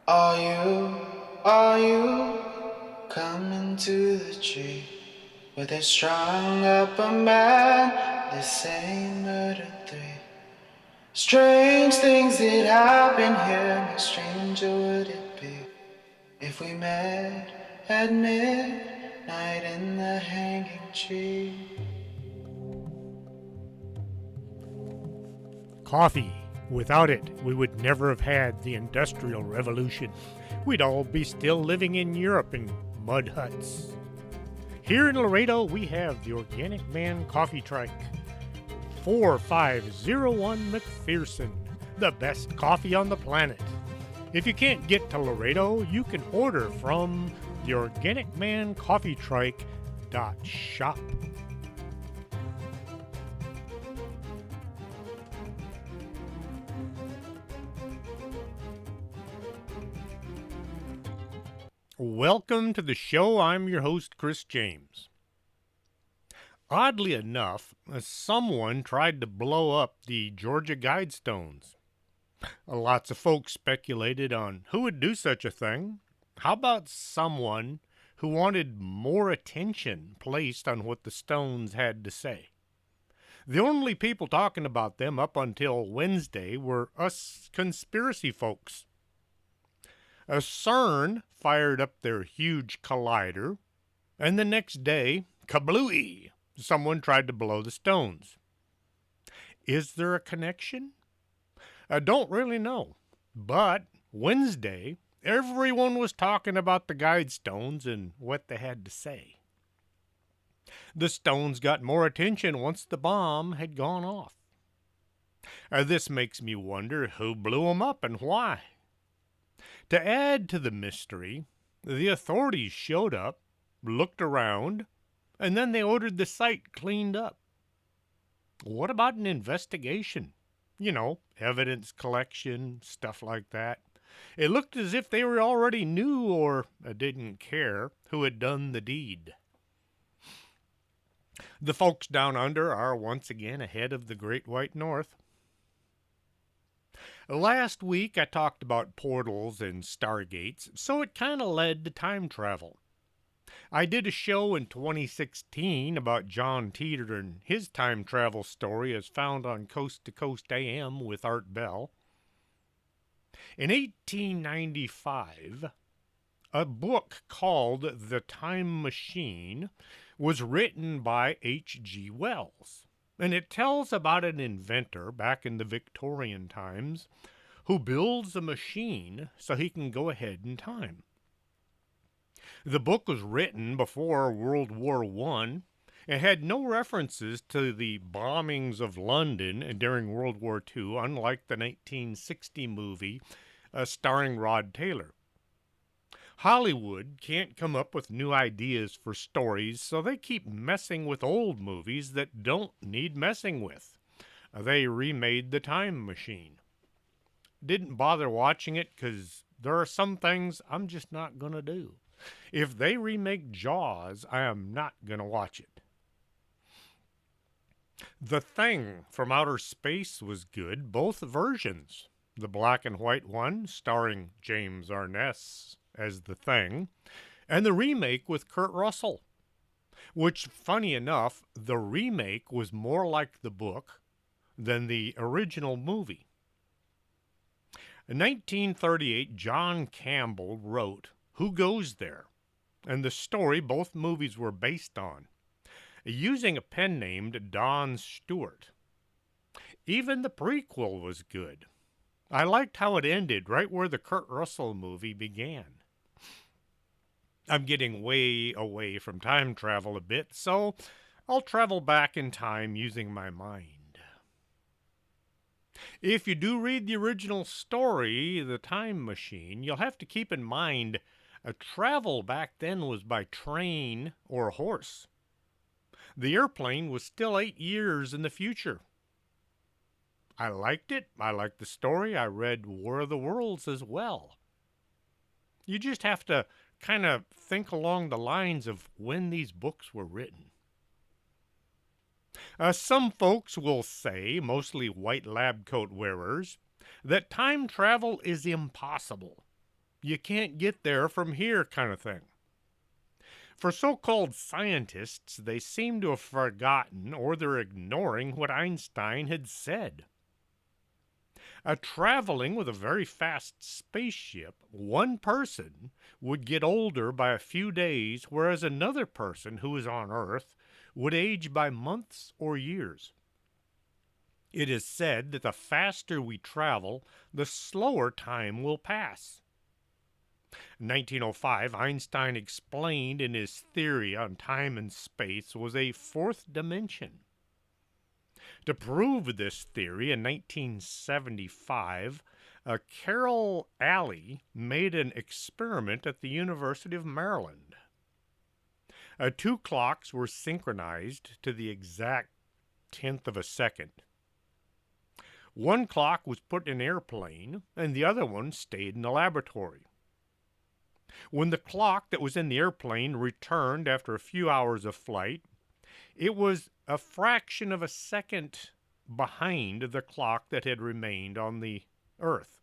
Are you coming to the tree where they strung up a man? They say murder three. Strange things that happen here. How stranger would it be if we met at midnight in the hanging tree? Coffee. Without it, we would never have had the Industrial Revolution. We'd all be still living in Europe in mud huts. Here in Laredo, we have the Organic Man Coffee Trike. 4501 McPherson, the best coffee on the planet. If you can't get to Laredo, you can order from the Organic Man Coffee Trike .shop. Welcome to the show. I'm your host, Chris James. Oddly enough, someone tried to blow up the Georgia Guidestones. Lots of folks speculated on who would do such a thing. How about someone who wanted more attention placed on what the Stones had to say? The only people talking about them up until Wednesday were us conspiracy folks. CERN fired up their huge collider, and the next day, kablooey, someone tried to blow the Stones. Is there a connection? I don't really know. But Wednesday, everyone was talking about the Guidestones and what they had to say. The Stones got more attention once the bomb had gone off. This makes me wonder who blew them up and why. To add to the mystery, the authorities showed up, looked around, and then they ordered the site cleaned up. What about an investigation? You know, evidence collection, stuff like that. It looked as if they already knew or didn't care who had done the deed. The folks down under are once again ahead of the Great White North. Last week I talked about portals and stargates, so it kind of led to time travel. I did a show in 2016 about John Teeter and his time travel story as found on Coast to Coast AM with Art Bell. In 1895, a book called The Time Machine was written by H.G. Wells, and it tells about an inventor back in the Victorian times who builds a machine so he can go ahead in time. The book was written before World War I and had no references to the bombings of London during World War II, unlike the 1960 movie starring Rod Taylor. Hollywood can't come up with new ideas for stories, so they keep messing with old movies that don't need messing with. They remade The Time Machine. Didn't bother watching it because there are some things I'm just not going to do. If they remake Jaws, I am not going to watch it. The Thing from Outer Space was good, both versions. The black and white one, starring James Arness as The Thing, and the remake with Kurt Russell. Which, funny enough, the remake was more like the book than the original movie. In 1938, John Campbell wrote Who Goes There? And the story both movies were based on, using a pen named Don Stewart. Even the prequel was good. I liked how it ended right where the Kurt Russell movie began. I'm getting way away from time travel a bit, so I'll travel back in time using my mind. If you do read the original story, The Time Machine, you'll have to keep in mind travel back then was by train or horse. The airplane was still 8 years in the future. I liked it. I liked the story. I read War of the Worlds as well. You just have to kind of think along the lines of when these books were written. Some folks will say, mostly white lab coat wearers, that time travel is impossible. You can't get there from here, kind of thing. For so called scientists, they seem to have forgotten or they're ignoring what Einstein had said. Traveling with a very fast spaceship, one person would get older by a few days, whereas another person who is on Earth would age by months or years. It is said that the faster we travel, the slower time will pass. In 1905, Einstein explained in his theory on time and space was a fourth dimension. To prove this theory, in 1975, Carol Alley made an experiment at the University of Maryland. Two clocks were synchronized to the exact tenth of a second. One clock was put in an airplane, and the other one stayed in the laboratory. When the clock that was in the airplane returned after a few hours of flight, it was a fraction of a second behind the clock that had remained on the Earth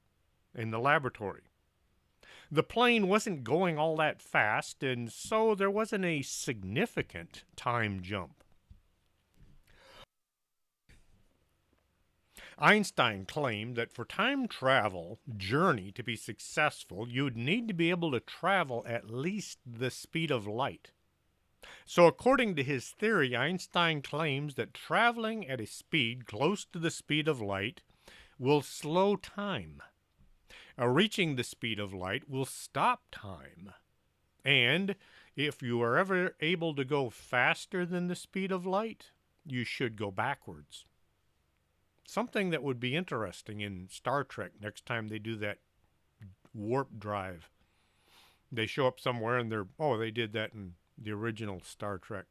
in the laboratory. The plane wasn't going all that fast, and so there wasn't a significant time jump. Einstein claimed that for time travel journey to be successful, you'd need to be able to travel at least the speed of light. So according to his theory, Einstein claims that traveling at a speed close to the speed of light will slow time. Reaching the speed of light will stop time. And if you are ever able to go faster than the speed of light, you should go backwards. Something that would be interesting in Star Trek next time they do that warp drive. They show up somewhere and they did that in the original Star Trek.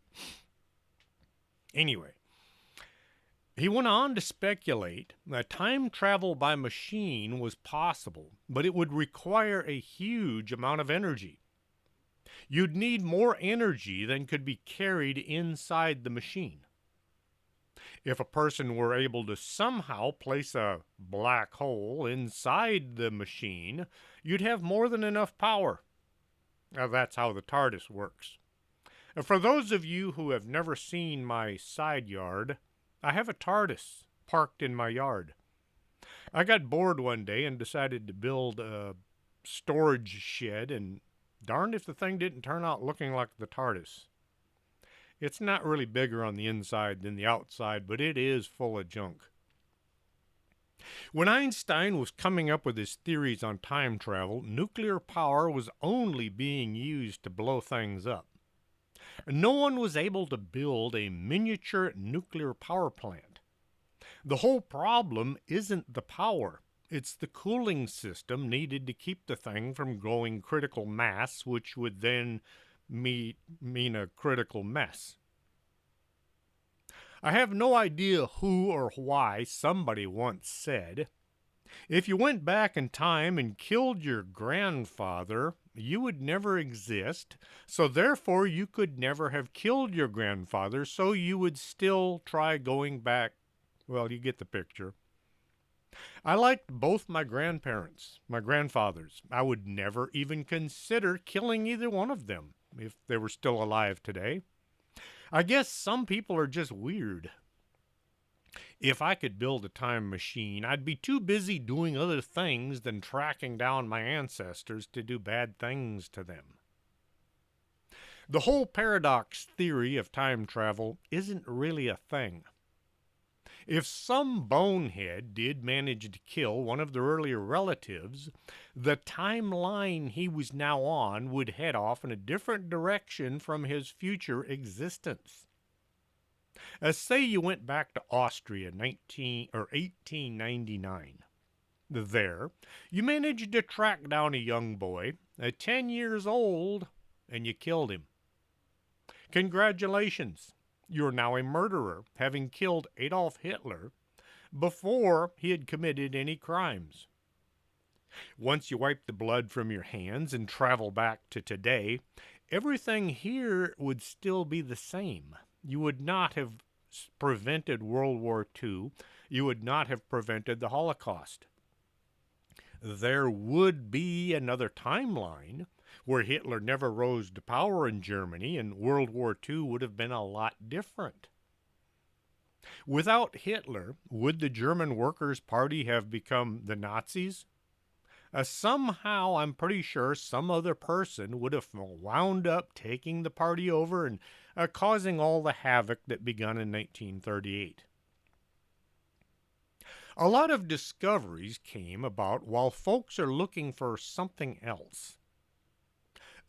Anyway, he went on to speculate that time travel by machine was possible, but it would require a huge amount of energy. You'd need more energy than could be carried inside the machine. If a person were able to somehow place a black hole inside the machine, you'd have more than enough power. Now, that's how the TARDIS works. For those of you who have never seen my side yard, I have a TARDIS parked in my yard. I got bored one day and decided to build a storage shed, and darned if the thing didn't turn out looking like the TARDIS. It's not really bigger on the inside than the outside, but it is full of junk. When Einstein was coming up with his theories on time travel, nuclear power was only being used to blow things up. No one was able to build a miniature nuclear power plant. The whole problem isn't the power. It's the cooling system needed to keep the thing from growing critical mass, which would then mean a critical mess. I have no idea who or why somebody once said, if you went back in time and killed your grandfather, you would never exist, so therefore you could never have killed your grandfather, so you would still try going back. Well, you get the picture. I liked both my grandparents, my grandfathers. I would never even consider killing either one of them if they were still alive today. I guess some people are just weird. If I could build a time machine, I'd be too busy doing other things than tracking down my ancestors to do bad things to them. The whole paradox theory of time travel isn't really a thing. If some bonehead did manage to kill one of their earlier relatives, the timeline he was now on would head off in a different direction from his future existence. Say you went back to Austria 1899. There, you managed to track down a young boy, 10 years old, and you killed him. Congratulations. You're now a murderer, having killed Adolf Hitler before he had committed any crimes. Once you wipe the blood from your hands and travel back to today, everything here would still be the same. You would not have prevented World War II. You would not have prevented the Holocaust. There would be another timeline where Hitler never rose to power in Germany and World War II would have been a lot different. Without Hitler, would the German Workers' Party have become the Nazis? Somehow, I'm pretty sure some other person would have wound up taking the party over and causing all the havoc that begun in 1938. A lot of discoveries came about while folks are looking for something else.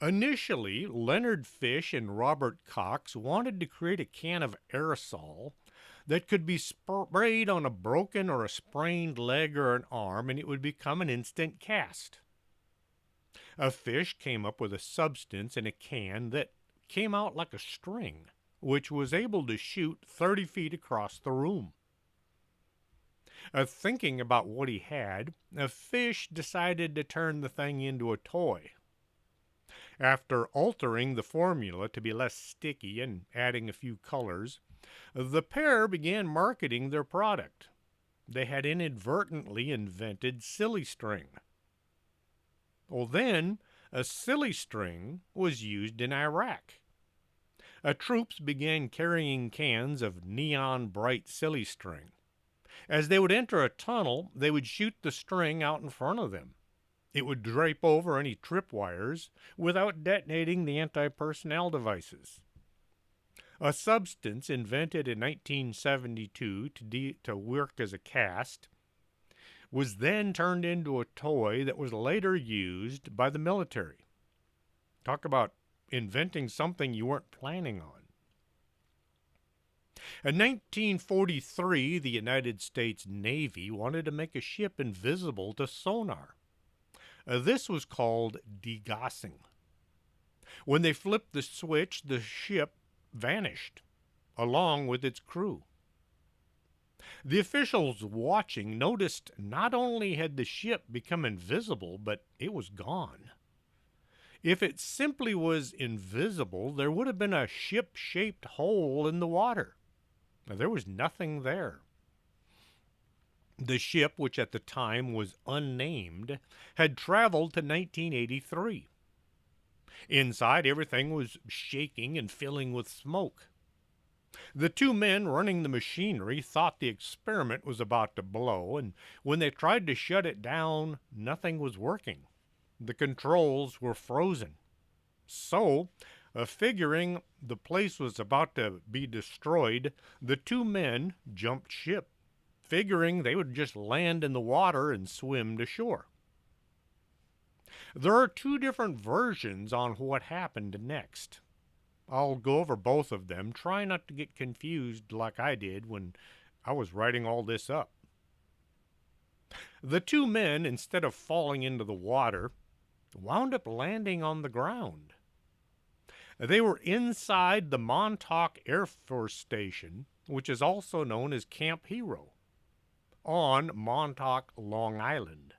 Initially, Leonard Fish and Robert Cox wanted to create a can of aerosol that could be sprayed on a broken or a sprained leg or an arm and it would become an instant cast. A Fish came up with a substance in a can that came out like a string, which was able to shoot 30 feet across the room. Thinking about what he had, a Fish decided to turn the thing into a toy. After altering the formula to be less sticky and adding a few colors, the pair began marketing their product. They had inadvertently invented silly string. Well, then, a silly string was used in Iraq. Troops began carrying cans of neon bright silly string. As they would enter a tunnel, they would shoot the string out in front of them. It would drape over any tripwires without detonating the anti-personnel devices. A substance invented in 1972 to work as a cast was then turned into a toy that was later used by the military. Talk about inventing something you weren't planning on. In 1943, the United States Navy wanted to make a ship invisible to sonar. This was called degaussing. When they flipped the switch, the ship vanished, along with its crew. The officials watching noticed not only had the ship become invisible, but it was gone. If it simply was invisible, there would have been a ship-shaped hole in the water. Now, there was nothing there. The ship, which at the time was unnamed, had traveled to 1983. Inside, everything was shaking and filling with smoke. The two men running the machinery thought the experiment was about to blow, and when they tried to shut it down, nothing was working. The controls were frozen. So, figuring the place was about to be destroyed, the two men jumped ship, figuring they would just land in the water and swim to shore. There are two different versions on what happened next. I'll go over both of them. Try not to get confused like I did when I was writing all this up. The two men, instead of falling into the water, wound up landing on the ground. They were inside the Montauk Air Force Station, which is also known as Camp Hero, on Montauk, Long Island.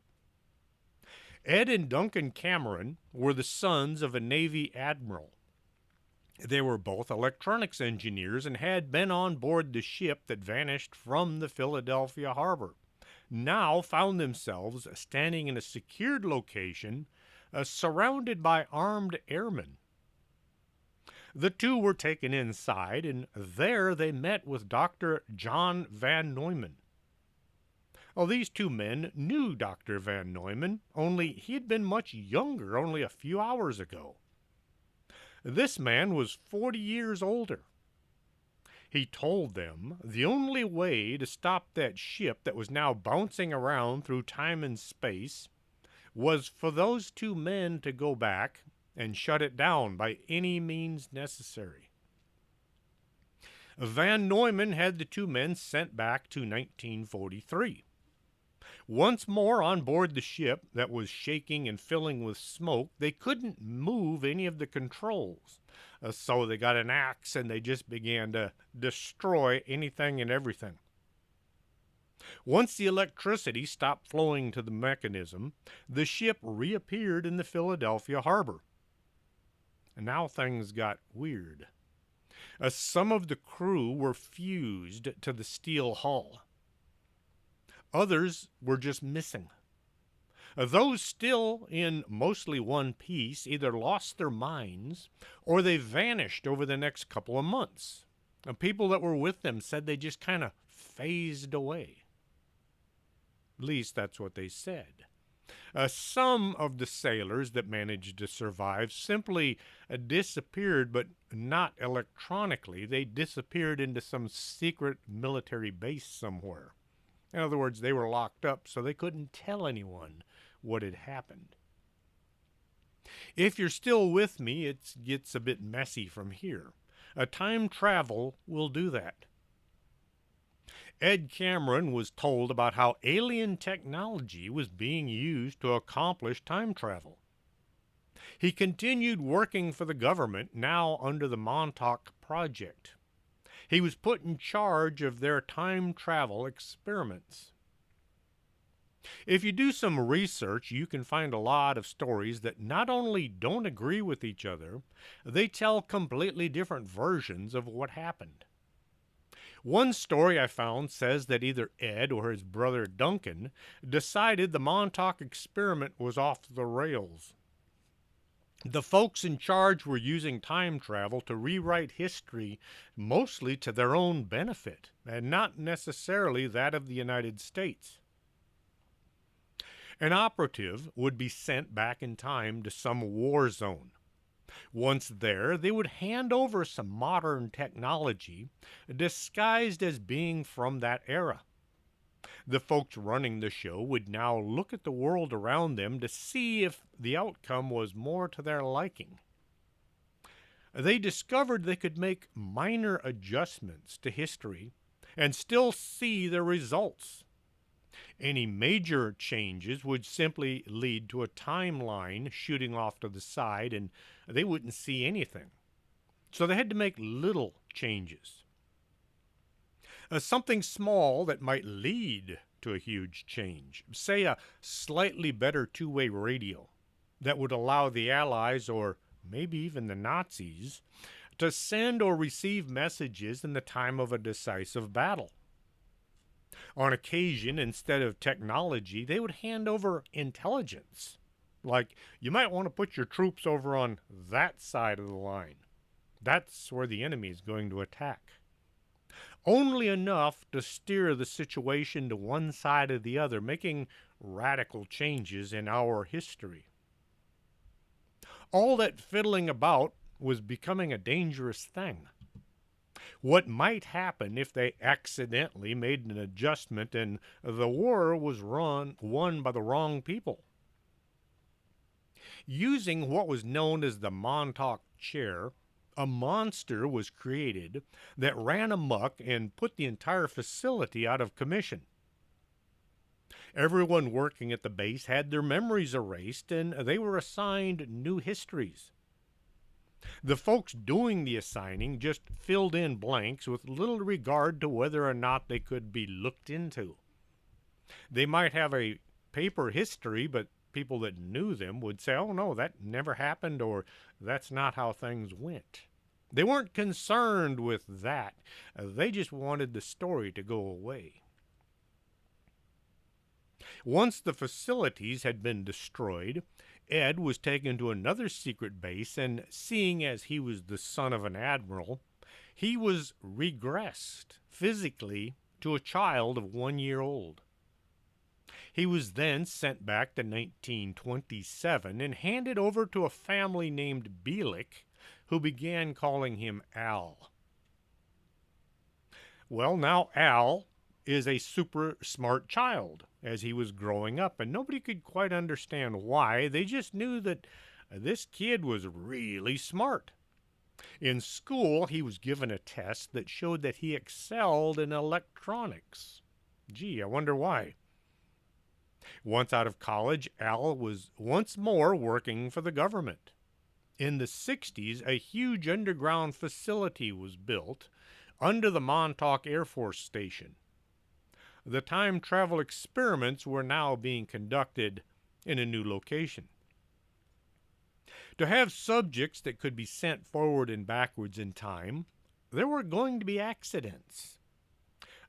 Ed and Duncan Cameron were the sons of a Navy admiral. They were both electronics engineers and had been on board the ship that vanished from the Philadelphia harbor. Now found themselves standing in a secured location, surrounded by armed airmen. The two were taken inside, and there they met with Dr. John Van Neumann. Well, these two men knew Dr. Van Neumann, only he had been much younger only a few hours ago. This man was 40 years older. He told them the only way to stop that ship that was now bouncing around through time and space was for those two men to go back and shut it down by any means necessary. Van Neumann had the two men sent back to 1943. Once more on board the ship that was shaking and filling with smoke, they couldn't move any of the controls. So they got an axe and they just began to destroy anything and everything. Once the electricity stopped flowing to the mechanism, the ship reappeared in the Philadelphia harbor. And now things got weird. Some of the crew were fused to the steel hull. Others were just missing. Those still in mostly one piece either lost their minds or they vanished over the next couple of months. People that were with them said they just kind of phased away. At least that's what they said. Some of the sailors that managed to survive simply disappeared, but not electronically. They disappeared into some secret military base somewhere. In other words, they were locked up so they couldn't tell anyone what had happened. If you're still with me, it gets a bit messy from here. Time travel will do that. Ed Cameron was told about how alien technology was being used to accomplish time travel. He continued working for the government, now under the Montauk Project. He was put in charge of their time travel experiments. If you do some research, you can find a lot of stories that not only don't agree with each other, they tell completely different versions of what happened. One story I found says that either Ed or his brother Duncan decided the Montauk experiment was off the rails. The folks in charge were using time travel to rewrite history mostly to their own benefit, and not necessarily that of the United States. An operative would be sent back in time to some war zone. Once there, they would hand over some modern technology disguised as being from that era. The folks running the show would now look at the world around them to see if the outcome was more to their liking. They discovered they could make minor adjustments to history and still see the results. Any major changes would simply lead to a timeline shooting off to the side, and they wouldn't see anything. So they had to make little changes. Something small that might lead to a huge change. Say a slightly better two-way radio that would allow the Allies, or maybe even the Nazis, to send or receive messages in the time of a decisive battle. On occasion, instead of technology, they would hand over intelligence. Like, you might want to put your troops over on that side of the line. That's where the enemy is going to attack. Only enough to steer the situation to one side or the other, making radical changes in our history. All that fiddling about was becoming a dangerous thing. What might happen if they accidentally made an adjustment and the war was won by the wrong people? Using what was known as the Montauk chair, a monster was created that ran amok and put the entire facility out of commission. Everyone working at the base had their memories erased and they were assigned new histories. The folks doing the assigning just filled in blanks with little regard to whether or not they could be looked into. They might have a paper history, but people that knew them would say, oh no, that never happened, or that's not how things went. They weren't concerned with that. They just wanted the story to go away. Once the facilities had been destroyed, Ed was taken to another secret base, and seeing as he was the son of an admiral, he was regressed physically to a child of 1 year old. He was then sent back to 1927 and handed over to a family named Bielek, who began calling him Al. Well, now Al is a super smart child as he was growing up, and nobody could quite understand why. They just knew that this kid was really smart. In school, he was given a test that showed that he excelled in electronics. Gee, I wonder why. Once out of college, Al was once more working for the government. In the 60s, a huge underground facility was built under the Montauk Air Force Station. The time travel experiments were now being conducted in a new location. To have subjects that could be sent forward and backwards in time, there were going to be accidents.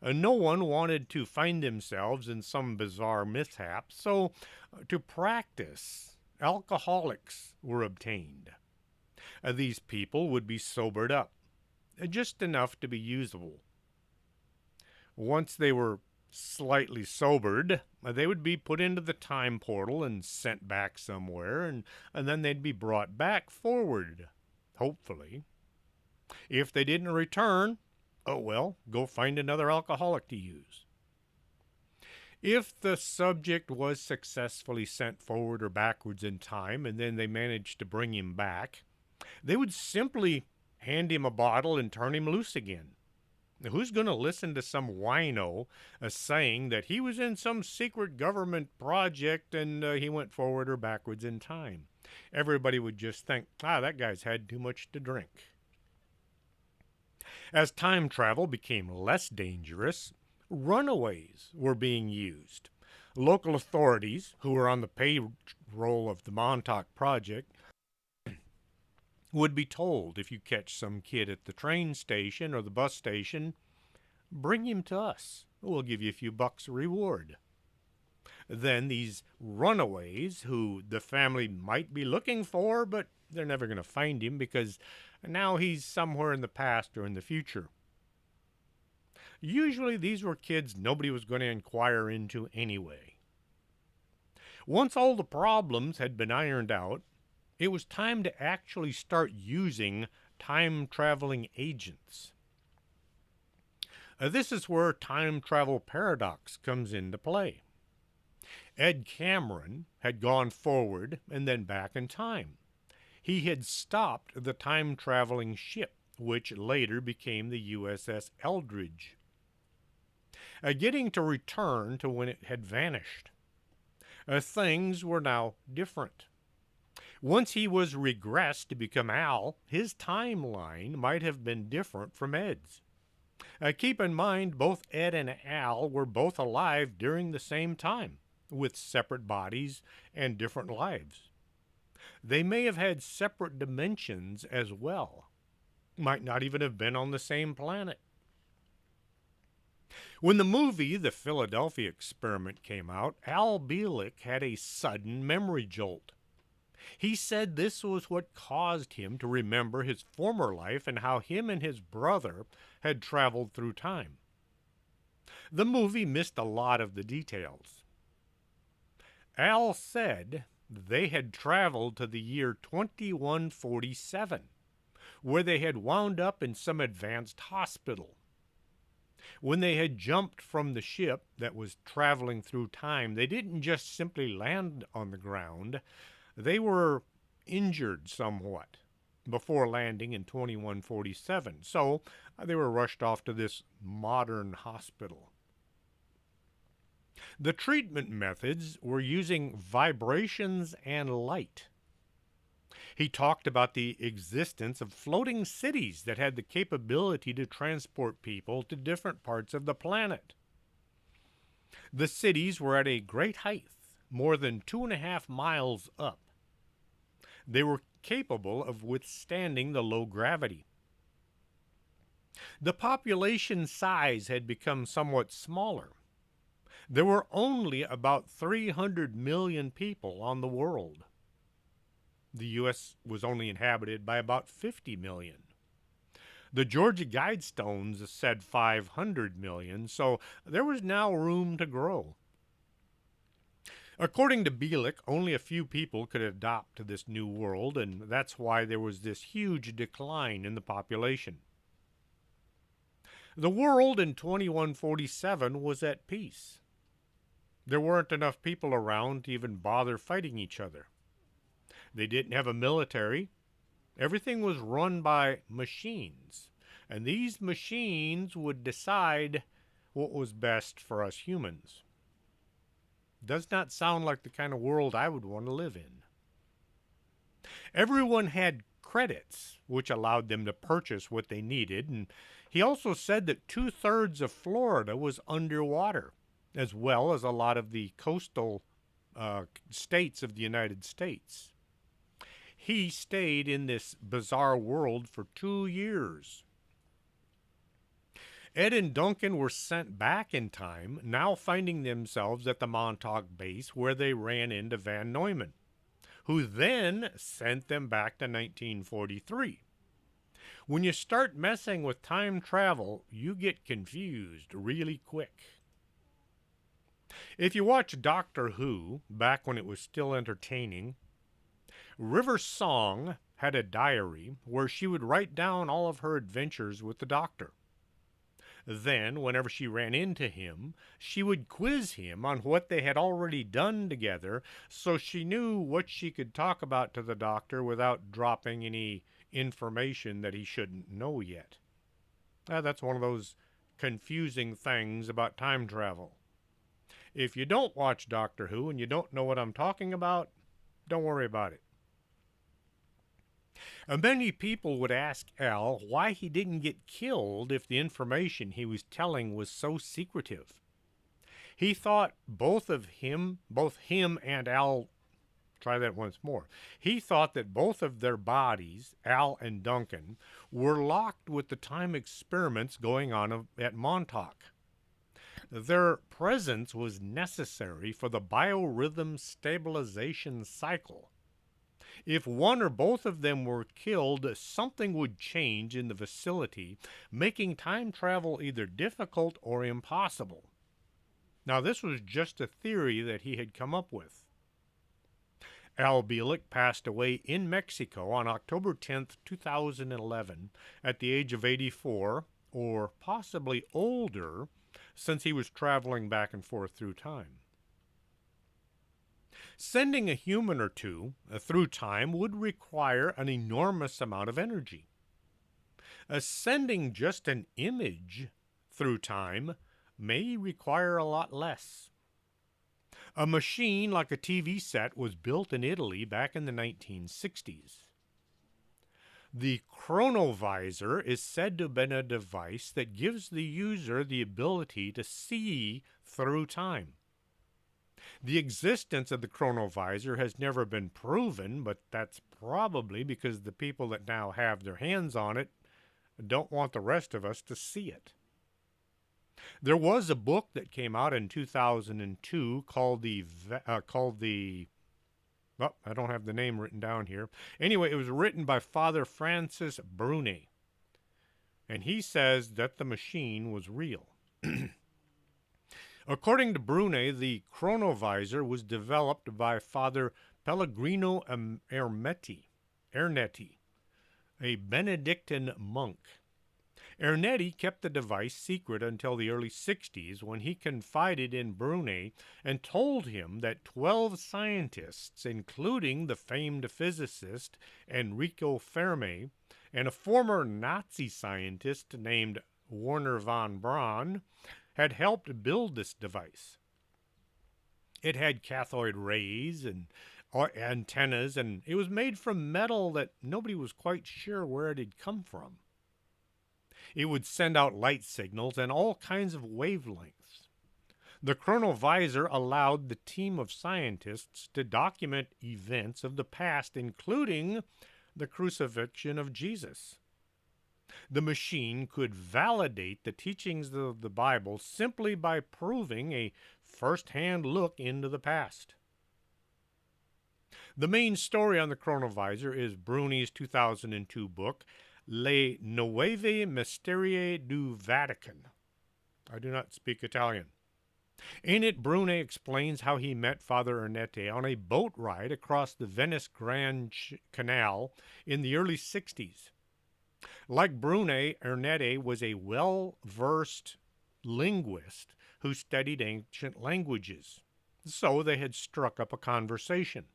No one wanted to find themselves in some bizarre mishap, so to practice, alcoholics were obtained. These people would be sobered up, just enough to be usable. Once they were slightly sobered, they would be put into the time portal and sent back somewhere, and then they'd be brought back forward, hopefully. If they didn't return, oh well, go find another alcoholic to use. If the subject was successfully sent forward or backwards in time and then they managed to bring him back, they would simply hand him a bottle and turn him loose again. Who's going to listen to some wino saying that he was in some secret government project and he went forward or backwards in time? Everybody would just think, that guy's had too much to drink. As time travel became less dangerous, runaways were being used. Local authorities, who were on the payroll of the Montauk Project, would be told, if you catch some kid at the train station or the bus station, bring him to us. We'll give you a few bucks reward. Then these runaways, who the family might be looking for, but they're never going to find him because now he's somewhere in the past or in the future. Usually these were kids nobody was going to inquire into anyway. Once all the problems had been ironed out, it was time to actually start using time-traveling agents. This is where time travel paradox comes into play. Ed Cameron had gone forward and then back in time. He had stopped the time-traveling ship, which later became the USS Eldridge, getting to return to when it had vanished. Things were now different. Once he was regressed to become Al, his timeline might have been different from Ed's. Keep in mind, both Ed and Al were both alive during the same time, with separate bodies and different lives. They may have had separate dimensions as well. Might not even have been on the same planet. When the movie The Philadelphia Experiment came out, Al Bielek had a sudden memory jolt. He said this was what caused him to remember his former life and how him and his brother had traveled through time. The movie missed a lot of the details. Al said they had traveled to the year 2147, where they had wound up in some advanced hospital. When they had jumped from the ship that was traveling through time, they didn't just simply land on the ground. They were injured somewhat before landing in 2147, so they were rushed off to this modern hospital. The treatment methods were using vibrations and light. He talked about the existence of floating cities that had the capability to transport people to different parts of the planet. The cities were at a great height, more than 2.5 miles up. They were capable of withstanding the low gravity. The population size had become somewhat smaller. There were only about 300 million people on the world. The U.S. was only inhabited by about 50 million. The Georgia Guidestones said 500 million, so there was now room to grow. According to Bielek, only a few people could adopt to this new world, and that's why there was this huge decline in the population. The world in 2147 was at peace. There weren't enough people around to even bother fighting each other. They didn't have a military. Everything was run by machines, and these machines would decide what was best for us humans. Does not sound like the kind of world I would want to live in. Everyone had credits, which allowed them to purchase what they needed, and he also said that 2/3 of Florida was underwater, as well as a lot of the coastal states of the United States. He stayed in this bizarre world for 2 years. Ed and Duncan were sent back in time, now finding themselves at the Montauk base where they ran into Van Neumann, who then sent them back to 1943. When you start messing with time travel, you get confused really quick. If you watch Doctor Who, back when it was still entertaining, River Song had a diary where she would write down all of her adventures with the Doctor. Then, whenever she ran into him, she would quiz him on what they had already done together so she knew what she could talk about to the Doctor without dropping any information that he shouldn't know yet. That's one of those confusing things about time travel. If you don't watch Doctor Who and you don't know what I'm talking about, don't worry about it. Many people would ask Al why he didn't get killed if the information he was telling was so secretive. He thought both him and Al, try that once more. He thought that both of their bodies, Al and Duncan, were locked with the time experiments going on at Montauk. Their presence was necessary for the biorhythm stabilization cycle. If one or both of them were killed, something would change in the facility, making time travel either difficult or impossible. Now, this was just a theory that he had come up with. Al Bielek passed away in Mexico on October 10th, 2011, at the age of 84, or possibly older, since he was traveling back and forth through time. Sending a human or two through time would require an enormous amount of energy. Sending just an image through time may require a lot less. A machine like a TV set was built in Italy back in the 1960s. The chronovisor is said to have been a device that gives the user the ability to see through time. The existence of the chronovisor has never been proven, but that's probably because the people that now have their hands on it don't want the rest of us to see it. There was a book that came out in 2002 called oh, I don't have the name written down here. Anyway, it was written by Father Fracois Brune, and he says that the machine was real. According to Brune, the chronovisor was developed by Father Pellegrino Ernetti, a Benedictine monk. Ernetti kept the device secret until the early 60s when he confided in Brune and told him that 12 scientists, including the famed physicist Enrico Fermi and a former Nazi scientist named Werner von Braun, had helped build this device. It had cathode rays and antennas, and it was made from metal that nobody was quite sure where it had come from. It would send out light signals and all kinds of wavelengths. The chronovisor allowed the team of scientists to document events of the past, including the crucifixion of Jesus. The machine could validate the teachings of the Bible simply by proving a first-hand look into the past. The main story on the chronovisor is Brune's 2002 book, Le Nuove Mysterie du Vatican. I do not speak Italian. In it, Brune explains how he met Father Ernetti on a boat ride across the Venice Grand Canal in the early 60s. Like Brune, Ernetti was a well-versed linguist who studied ancient languages, so they had struck up a conversation.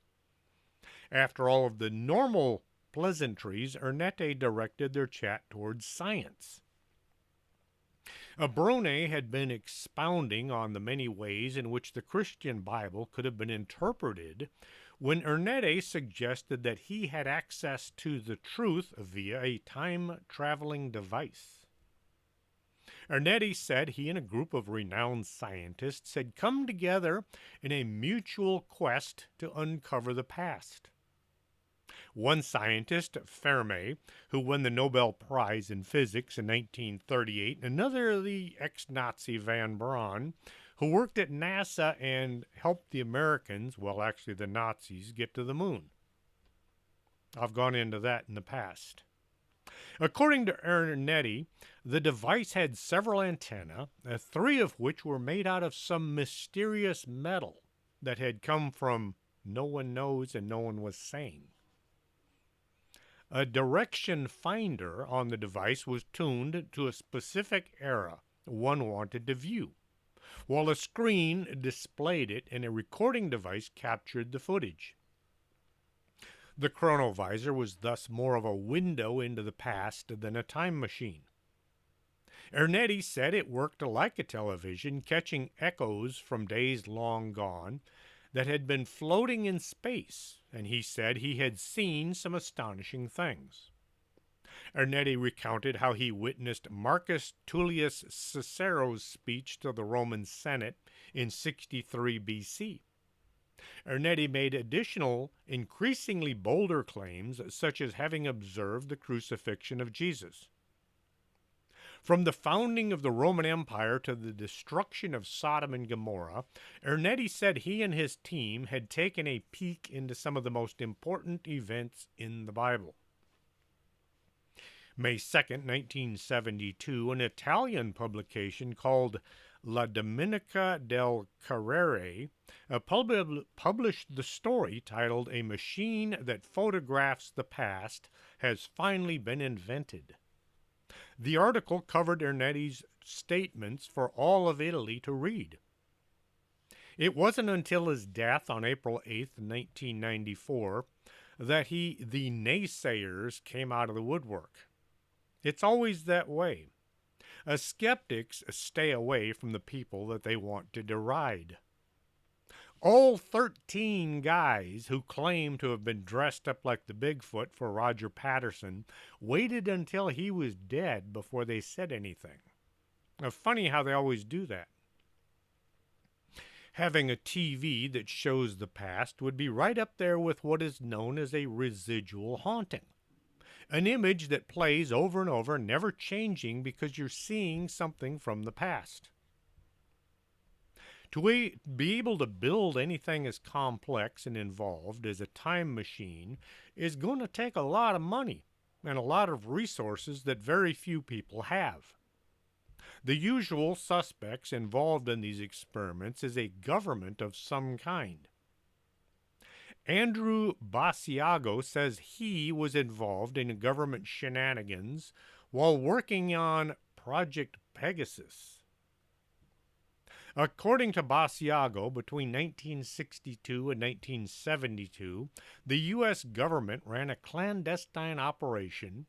After all of the normal pleasantries, Ernetti directed their chat towards science. Brune had been expounding on the many ways in which the Christian Bible could have been interpreted when Ernetti suggested that he had access to the truth via a time-traveling device. Ernetti said he and a group of renowned scientists had come together in a mutual quest to uncover the past. One scientist, Fermi, who won the Nobel Prize in Physics in 1938, and another, the ex-Nazi Van Braun, who worked at NASA and helped the Americans, well, actually the Nazis, get to the moon. I've gone into that in the past. According to Ernetti, the device had several antennae, three of which were made out of some mysterious metal that had come from no one knows and no one was saying. A direction finder on the device was tuned to a specific era one wanted to view, while a screen displayed it and a recording device captured the footage. The chronovisor was thus more of a window into the past than a time machine. Ernetti said it worked like a television, catching echoes from days long gone that had been floating in space, and he said he had seen some astonishing things. Ernetti recounted how he witnessed Marcus Tullius Cicero's speech to the Roman Senate in 63 BC. Ernetti made additional, increasingly bolder claims, such as having observed the crucifixion of Jesus. From the founding of the Roman Empire to the destruction of Sodom and Gomorrah, Ernetti said he and his team had taken a peek into some of the most important events in the Bible. May 2nd, 1972, an Italian publication called La Domenica del Carrere published the story titled "A Machine That Photographs the Past Has Finally Been Invented." The article covered Ernetti's statements for all of Italy to read. It wasn't until his death on April 8, 1994, that the naysayers came out of the woodwork. It's always that way. Skeptics stay away from the people that they want to deride. All 13 guys who claim to have been dressed up like the Bigfoot for Roger Patterson waited until he was dead before they said anything. Funny how they always do that. Having a TV that shows the past would be right up there with what is known as a residual haunting. An image that plays over and over, never changing because you're seeing something from the past. To be able to build anything as complex and involved as a time machine is going to take a lot of money and a lot of resources that very few people have. The usual suspects involved in these experiments is a government of some kind. Andrew Basiago says he was involved in government shenanigans while working on Project Pegasus. According to Basiago, between 1962 and 1972, the U.S. government ran a clandestine operation.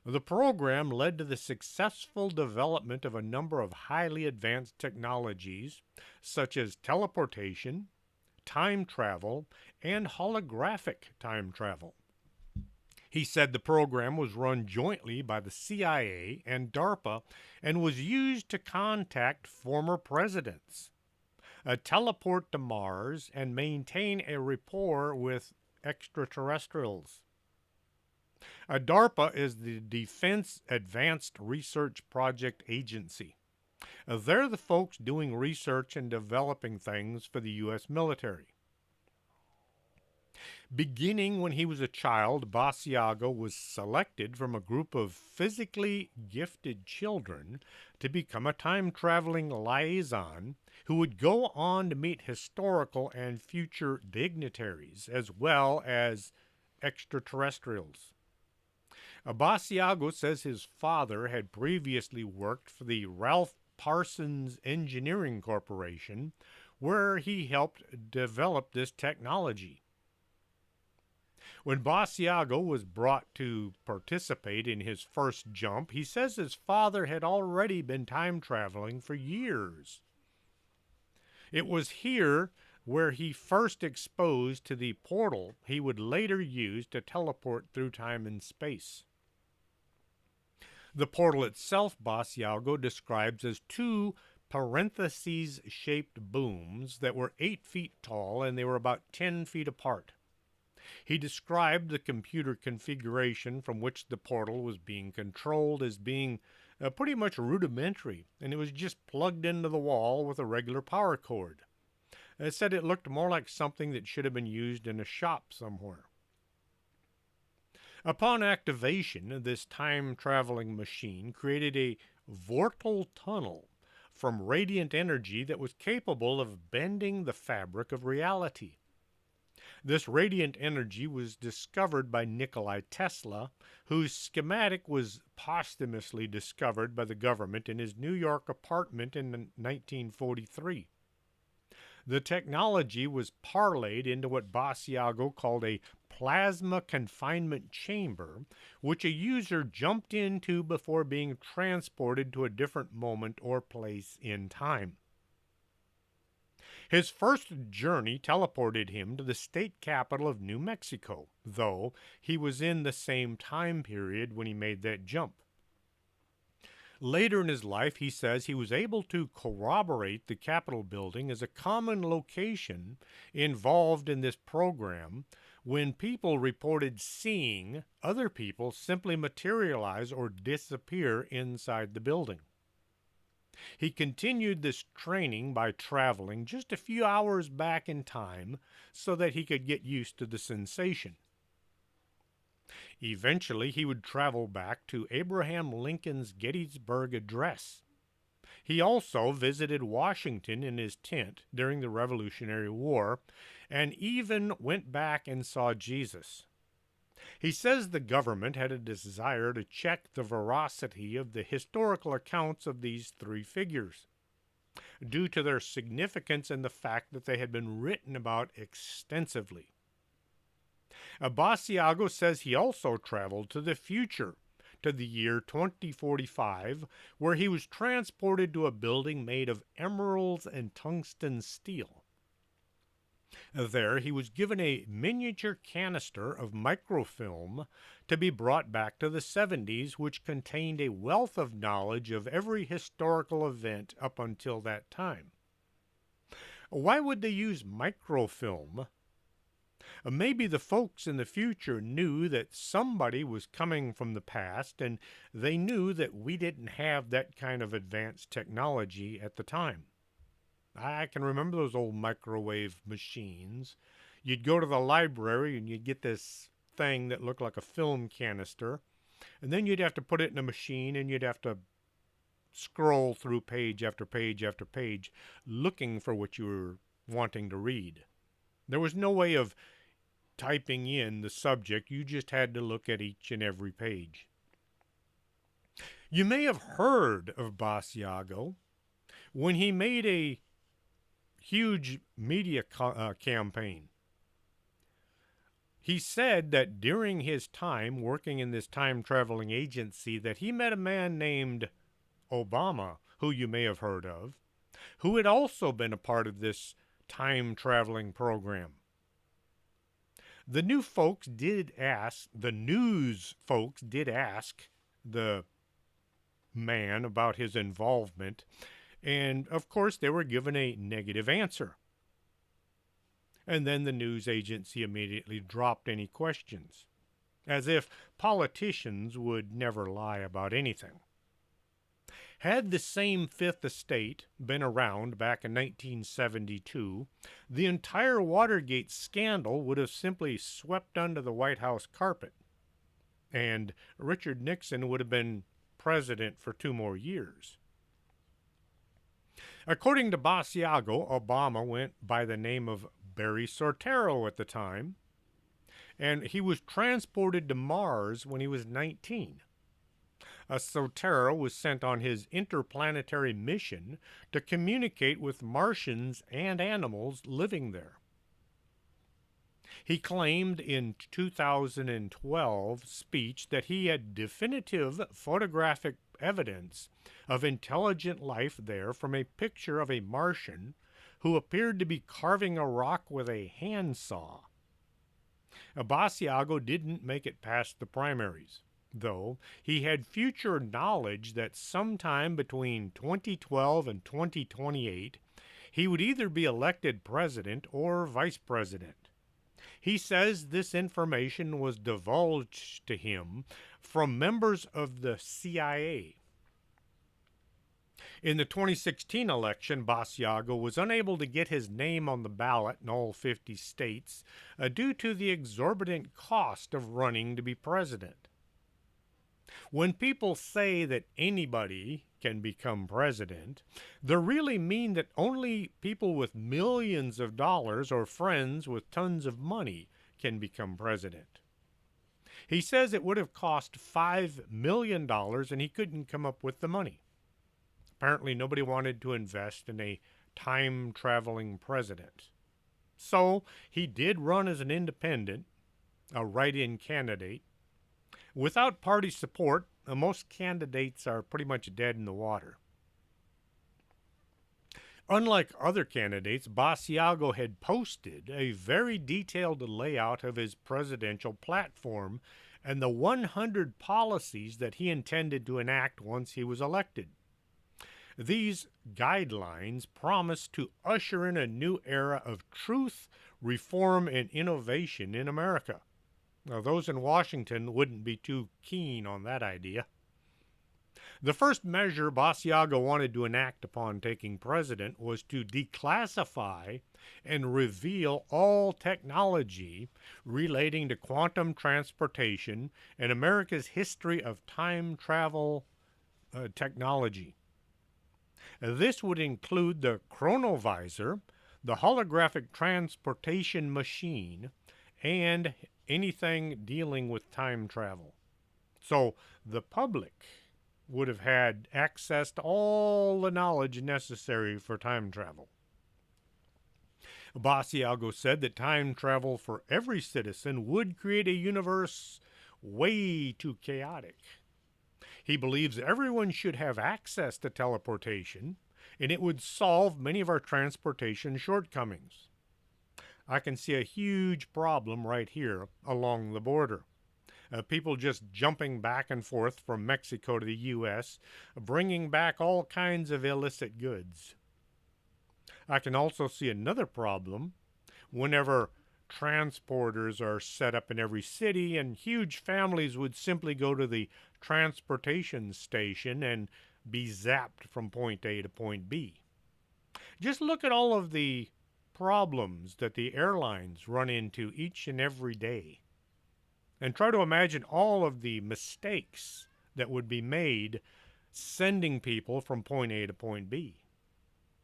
The program led to the successful development of a number of highly advanced technologies, such as teleportation, time travel, and holographic time travel. He said the program was run jointly by the CIA and DARPA and was used to contact former presidents, teleport to Mars, and maintain a rapport with extraterrestrials. DARPA is the Defense Advanced Research Project Agency. They're the folks doing research and developing things for the U.S. military. Beginning when he was a child, Basiago was selected from a group of physically gifted children to become a time-traveling liaison who would go on to meet historical and future dignitaries, as well as extraterrestrials. Basiago says his father had previously worked for the Ralph Parsons Engineering Corporation, where he helped develop this technology. When Basiago was brought to participate in his first jump, he says his father had already been time traveling for years. It was here where he first exposed to the portal he would later use to teleport through time and space. The portal itself, Basiago describes as two parentheses-shaped booms that were 8 feet tall and they were about 10 feet apart. He described the computer configuration from which the portal was being controlled as being pretty much rudimentary, and it was just plugged into the wall with a regular power cord. It said it looked more like something that should have been used in a shop somewhere. Upon activation, this time-traveling machine created a vortal tunnel from radiant energy that was capable of bending the fabric of reality. This radiant energy was discovered by Nikolai Tesla, whose schematic was posthumously discovered by the government in his New York apartment in 1943. The technology was parlayed into what Basiago called a plasma confinement chamber, which a user jumped into before being transported to a different moment or place in time. His first journey teleported him to the state capital of New Mexico, though he was in the same time period when he made that jump. Later in his life, he says he was able to corroborate the Capitol building as a common location involved in this program when people reported seeing other people simply materialize or disappear inside the building. He continued this training by traveling just a few hours back in time so that he could get used to the sensation. Eventually, he would travel back to Abraham Lincoln's Gettysburg Address. He also visited Washington in his tent during the Revolutionary War and even went back and saw Jesus. He says the government had a desire to check the veracity of the historical accounts of these three figures, due to their significance and the fact that they had been written about extensively. Basiago says he also traveled to the future, to the year 2045, where he was transported to a building made of emeralds and tungsten steel. There, he was given a miniature canister of microfilm to be brought back to the 70s, which contained a wealth of knowledge of every historical event up until that time. Why would they use microfilm? Maybe the folks in the future knew that somebody was coming from the past, and they knew that we didn't have that kind of advanced technology at the time. I can remember those old microwave machines. You'd go to the library and you'd get this thing that looked like a film canister, and then you'd have to put it in a machine and you'd have to scroll through page after page after page looking for what you were wanting to read. There was no way of typing in the subject. You just had to look at each and every page. You may have heard of Basiago when he made a huge media campaign. He said that during his time working in this time-traveling agency that he met a man named Obama, who you may have heard of, who had also been a part of this time-traveling program. The news folks did ask the man about his involvement, and of course they were given a negative answer. And then the news agency immediately dropped any questions, as if politicians would never lie about anything. Had the same Fifth Estate been around back in 1972, the entire Watergate scandal would have simply swept under the White House carpet, and Richard Nixon would have been president for 2 more years. According to Basiago, Obama went by the name of Barry Soetoro at the time, and he was transported to Mars when he was 19. Soetoro was sent on his interplanetary mission to communicate with Martians and animals living there. He claimed in 2012 speech that he had definitive photographic evidence of intelligent life there from a picture of a Martian who appeared to be carving a rock with a handsaw. Basiago didn't make it past the primaries, though he had future knowledge that sometime between 2012 and 2028 he would either be elected president or vice president. He says this information was divulged to him from members of the CIA. In the 2016 election, Basiago was unable to get his name on the ballot in all 50 states due to the exorbitant cost of running to be president. When people say that anybody can become president, they really mean that only people with millions of dollars or friends with tons of money can become president. He says it would have cost $5 million and he couldn't come up with the money. Apparently, nobody wanted to invest in a time traveling president. So he did run as an independent, a write in candidate. Without party support, most candidates are pretty much dead in the water. Unlike other candidates, Basiago had posted a very detailed layout of his presidential platform and the 100 policies that he intended to enact once he was elected. These guidelines promise to usher in a new era of truth, reform, and innovation in America. Now, those in Washington wouldn't be too keen on that idea. The first measure Basiago wanted to enact upon taking president was to declassify and reveal all technology relating to quantum transportation and America's history of time travel technology. This would include the chronovisor, the holographic transportation machine, and anything dealing with time travel. So the public would have had access to all the knowledge necessary for time travel. Basiago said that time travel for every citizen would create a universe way too chaotic. He believes everyone should have access to teleportation, and it would solve many of our transportation shortcomings. I can see a huge problem right here along the border. People just jumping back and forth from Mexico to the U.S., bringing back all kinds of illicit goods. I can also see another problem whenever transporters are set up in every city and huge families would simply go to the transportation station and be zapped from point A to point B. Just look at all of the problems that the airlines run into each and every day. And try to imagine all of the mistakes that would be made sending people from point A to point B.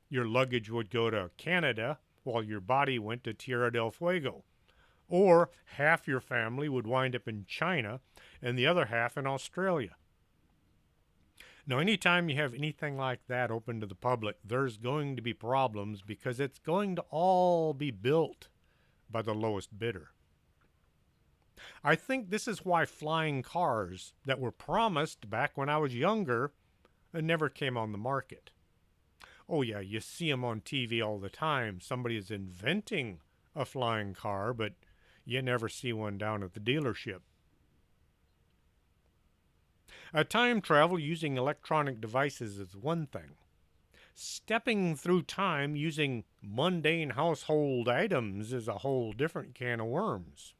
Your luggage would go to Canada while your body went to Tierra del Fuego. Or half your family would wind up in China and the other half in Australia. Now, anytime you have anything like that open to the public, there's going to be problems because it's going to all be built by the lowest bidder. I think this is why flying cars that were promised back when I was younger never came on the market. Oh yeah, you see them on TV all the time. Somebody is inventing a flying car, but you never see one down at the dealership. Time travel using electronic devices is one thing. Stepping through time using mundane household items is a whole different can of worms.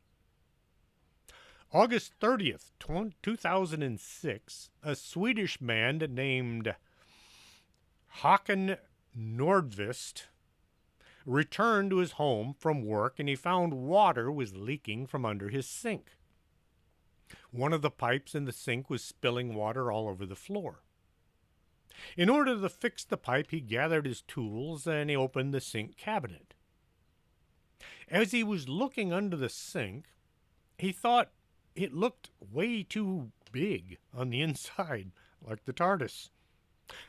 August 30th, 2006, a Swedish man named Håkan Nordqvist returned to his home from work and he found water was leaking from under his sink. One of the pipes in the sink was spilling water all over the floor. In order to fix the pipe, he gathered his tools and he opened the sink cabinet. As he was looking under the sink, he thought it looked way too big on the inside, like the TARDIS.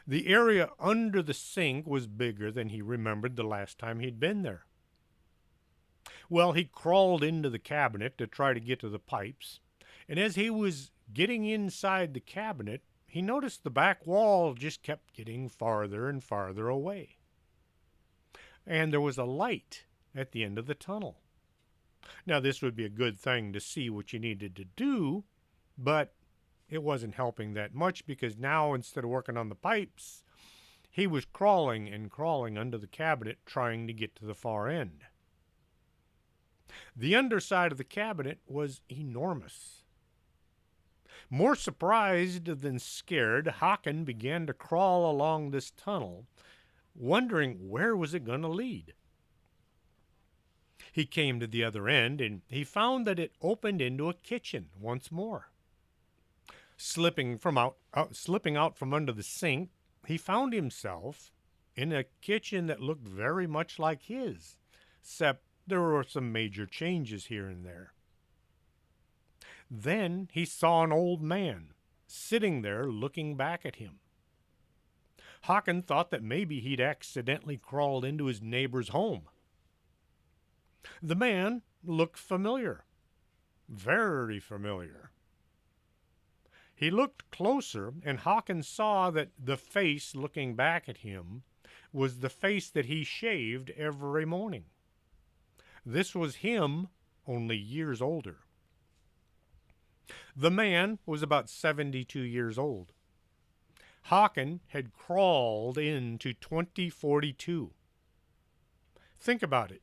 The area under the sink was bigger than he remembered the last time he'd been there. Well, he crawled into the cabinet to try to get to the pipes, and as he was getting inside the cabinet, he noticed the back wall just kept getting farther and farther away. And there was a light at the end of the tunnel. Now, this would be a good thing to see what you needed to do, but it wasn't helping that much because now, instead of working on the pipes, he was crawling and crawling under the cabinet trying to get to the far end. The underside of the cabinet was enormous. More surprised than scared, Haken began to crawl along this tunnel, wondering where was it going to lead. He came to the other end, and he found that it opened into a kitchen once more. Slipping out from under the sink, he found himself in a kitchen that looked very much like his, except there were some major changes here and there. Then he saw an old man sitting there looking back at him. Haken thought that maybe he'd accidentally crawled into his neighbor's home. The man looked familiar, very familiar. He looked closer, and Haken saw that the face looking back at him was the face that he shaved every morning. This was him, only years older. The man was about 72 years old. Haken had crawled into 2042. Think about it.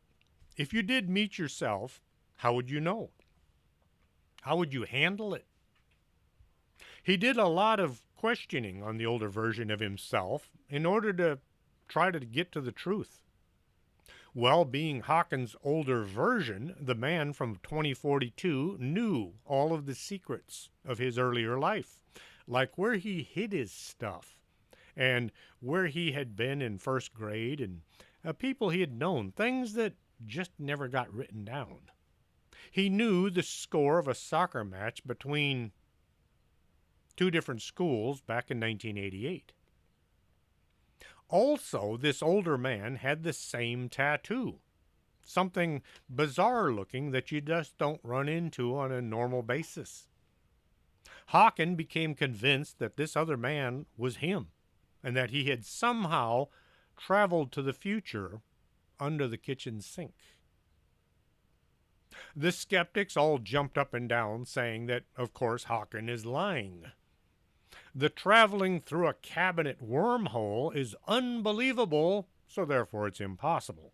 If you did meet yourself, how would you know? How would you handle it? He did a lot of questioning on the older version of himself in order to try to get to the truth. Well, being Haken's older version, the man from 2042 knew all of the secrets of his earlier life, like where he hid his stuff and where he had been in first grade and people he had known, things that just never got written down. He knew the score of a soccer match between two different schools back in 1988. Also, this older man had the same tattoo, something bizarre looking that you just don't run into on a normal basis. Haken became convinced that this other man was him, and that he had somehow traveled to the future under the kitchen sink. The skeptics all jumped up and down, saying that, of course, Haken is lying. The traveling through a cabinet wormhole is unbelievable, so therefore it's impossible.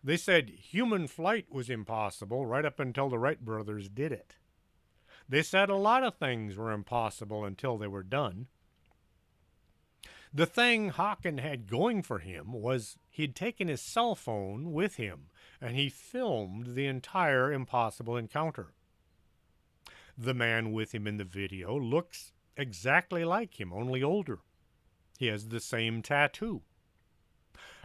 They said human flight was impossible right up until the Wright brothers did it. They said a lot of things were impossible until they were done. The thing Haken had going for him was he'd taken his cell phone with him, and he filmed the entire impossible encounter. The man with him in the video looks exactly like him, only older. He has the same tattoo.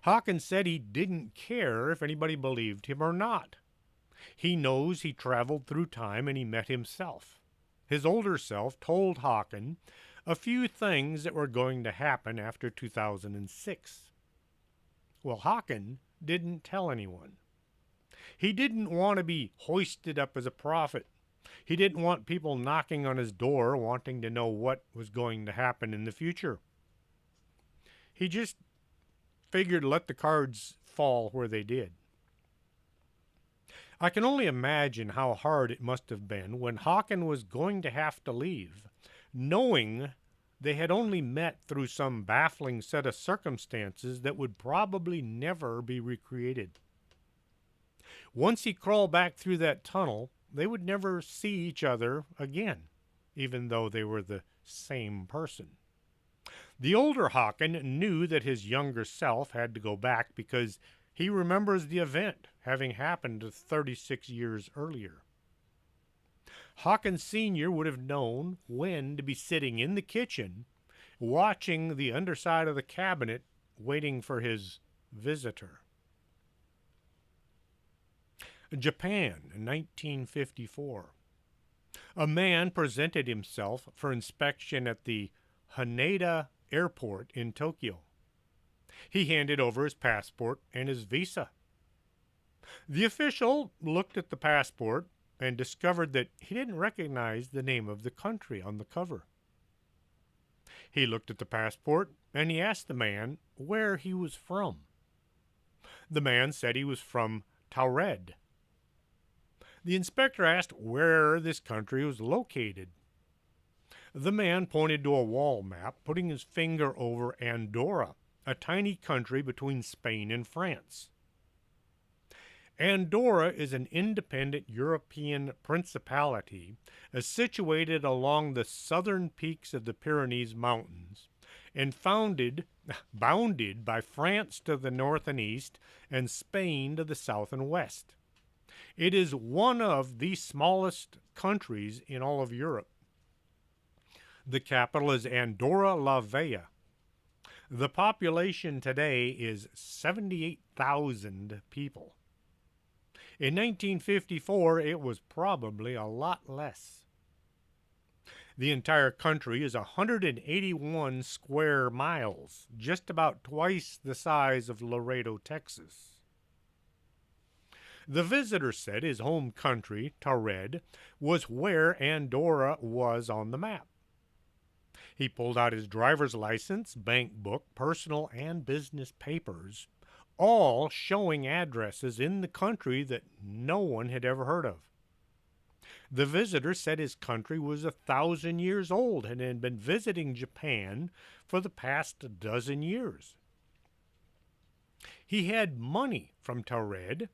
Haken said he didn't care if anybody believed him or not. He knows he traveled through time and he met himself. His older self told Haken a few things that were going to happen after 2006. Well, Haken didn't tell anyone. He didn't want to be hoisted up as a prophet. He didn't want people knocking on his door wanting to know what was going to happen in the future. He just figured to let the cards fall where they did. I can only imagine how hard it must have been when Haken was going to have to leave, knowing they had only met through some baffling set of circumstances that would probably never be recreated. Once he crawled back through that tunnel, they would never see each other again, even though they were the same person. The older Haken knew that his younger self had to go back because he remembers the event having happened 36 years earlier. Haken Sr. would have known when to be sitting in the kitchen, watching the underside of the cabinet, waiting for his visitor. Japan, 1954. A man presented himself for inspection at the Haneda Airport in Tokyo. He handed over his passport and his visa. The official looked at the passport and discovered that he didn't recognize the name of the country on the cover. He looked at the passport and he asked the man where he was from. The man said he was from Taured. The inspector asked where this country was located. The man pointed to a wall map, putting his finger over Andorra, a tiny country between Spain and France. Andorra is an independent European principality situated along the southern peaks of the Pyrenees Mountains and bounded by France to the north and east and Spain to the south and west. It is one of the smallest countries in all of Europe. The capital is Andorra la Vella. The population today is 78,000 people. In 1954, it was probably a lot less. The entire country is 181 square miles, just about twice the size of Laredo, Texas. The visitor said his home country, Taured, was where Andorra was on the map. He pulled out his driver's license, bank book, personal and business papers, all showing addresses in the country that no one had ever heard of. The visitor said his country was 1,000 years old and had been visiting Japan for the past dozen years. He had money from Taured,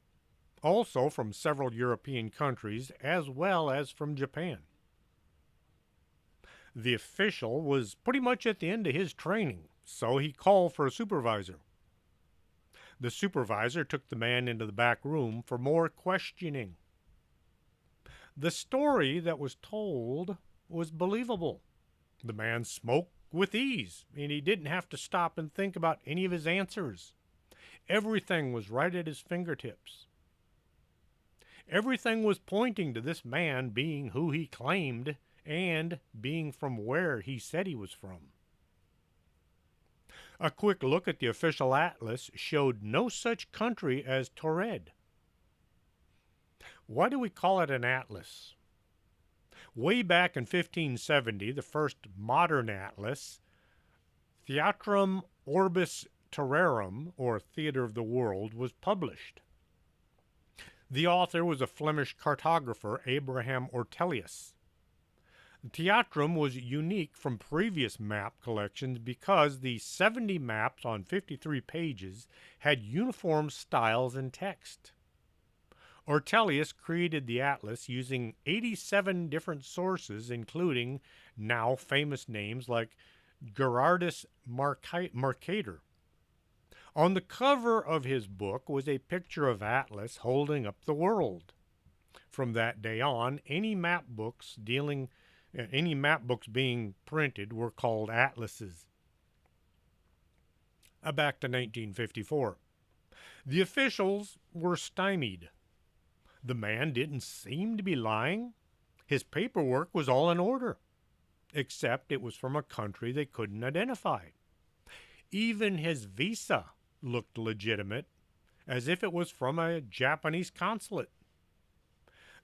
also from several European countries, as well as from Japan. The official was pretty much at the end of his training, so he called for a supervisor. The supervisor took the man into the back room for more questioning. The story that was told was believable. The man smoked with ease, and he didn't have to stop and think about any of his answers. Everything was right at his fingertips. Everything was pointing to this man being who he claimed and being from where he said he was from. A quick look at the official atlas showed no such country as Taured. Why do we call it an atlas? Way back in 1570, the first modern atlas, Theatrum Orbis Terrarum, or Theater of the World, was published. The author was a Flemish cartographer, Abraham Ortelius. The Theatrum was unique from previous map collections because the 70 maps on 53 pages had uniform styles and text. Ortelius created the atlas using 87 different sources, including now famous names like Gerardus Mercator. On the cover of his book was a picture of Atlas holding up the world. From that day on, any map books being printed were called atlases. Back to 1954. The officials were stymied. The man didn't seem to be lying. His paperwork was all in order, except it was from a country they couldn't identify. Even his visa looked legitimate, as if it was from a Japanese consulate.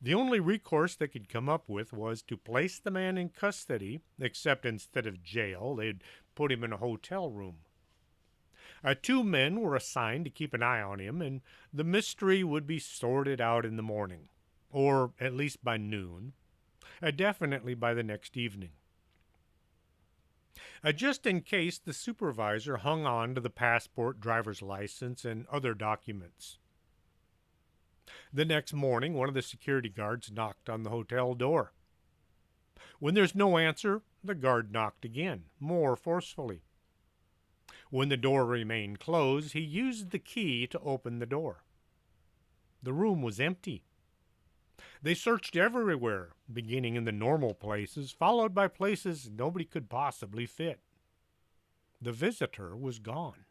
The only recourse they could come up with was to place the man in custody, except instead of jail, they'd put him in a hotel room. 2 men were assigned to keep an eye on him, and the mystery would be sorted out in the morning, or at least by noon, definitely by the next evening. Just in case, the supervisor hung on to the passport, driver's license, and other documents. The next morning, one of the security guards knocked on the hotel door. When there's no answer, the guard knocked again, more forcefully. When the door remained closed, he used the key to open the door. The room was empty. They searched everywhere, beginning in the normal places, followed by places nobody could possibly fit. The visitor was gone.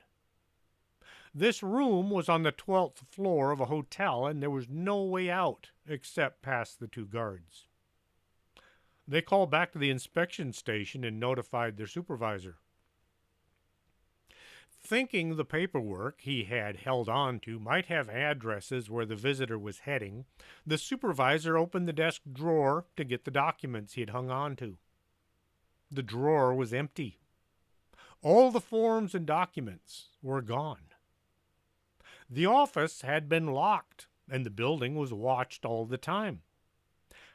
This room was on the 12th floor of a hotel, and there was no way out except past the 2 guards. They called back to the inspection station and notified their supervisor. Thinking the paperwork he had held on to might have addresses where the visitor was heading, the supervisor opened the desk drawer to get the documents he had hung on to. The drawer was empty. All the forms and documents were gone. The office had been locked, and the building was watched all the time.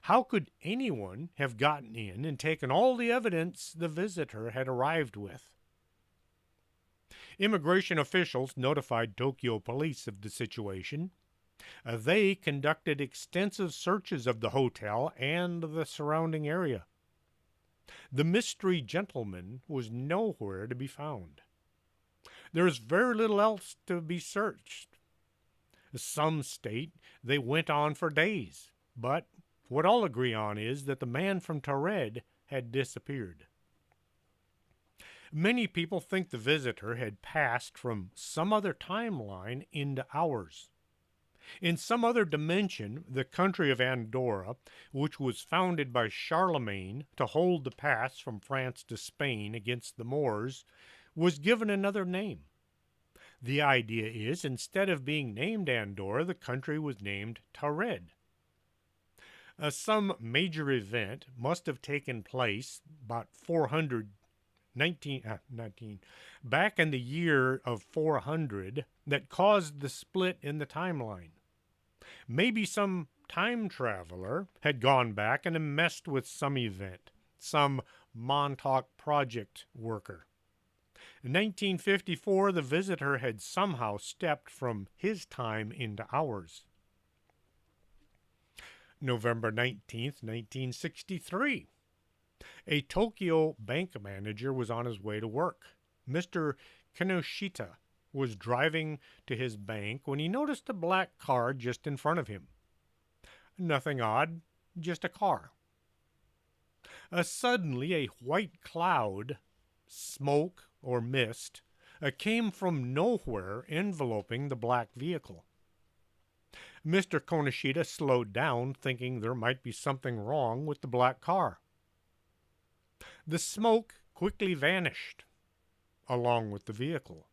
How could anyone have gotten in and taken all the evidence the visitor had arrived with? Immigration officials notified Tokyo police of the situation. They conducted extensive searches of the hotel and the surrounding area. The mystery gentleman was nowhere to be found. There is very little else to be searched. Some state they went on for days, but what all agree on is that the man from Tared had disappeared. Many people think the visitor had passed from some other timeline into ours. In some other dimension, the country of Andorra, which was founded by Charlemagne to hold the pass from France to Spain against the Moors, was given another name. The idea is, instead of being named Andorra, the country was named Tared. Some major event must have taken place about 19, back in the year of 400 that caused the split in the timeline. Maybe some time traveler had gone back and messed with some event, some Montauk project worker. In 1954, the visitor had somehow stepped from his time into ours. November 19th, 1963. A Tokyo bank manager was on his way to work. Mr. Kinoshita was driving to his bank when he noticed a black car just in front of him. Nothing odd, just a car. Suddenly, a white cloud, smoke or mist, came from nowhere, enveloping the black vehicle. Mr. Konoshita slowed down, thinking there might be something wrong with the black car. The smoke quickly vanished, along with the vehicle.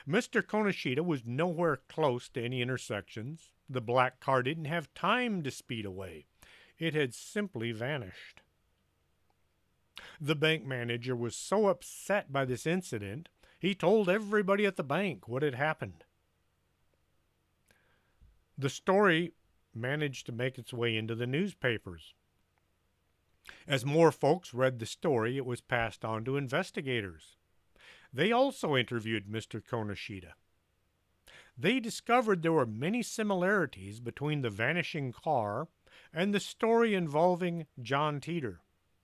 Mr. Konoshita was nowhere close to any intersections. The black car didn't have time to speed away. It had simply vanished. The bank manager was so upset by this incident, he told everybody at the bank what had happened. The story managed to make its way into the newspapers. As more folks read the story, it was passed on to investigators. They also interviewed Mr. Konoshita. They discovered there were many similarities between the vanishing car and the story involving John Titor,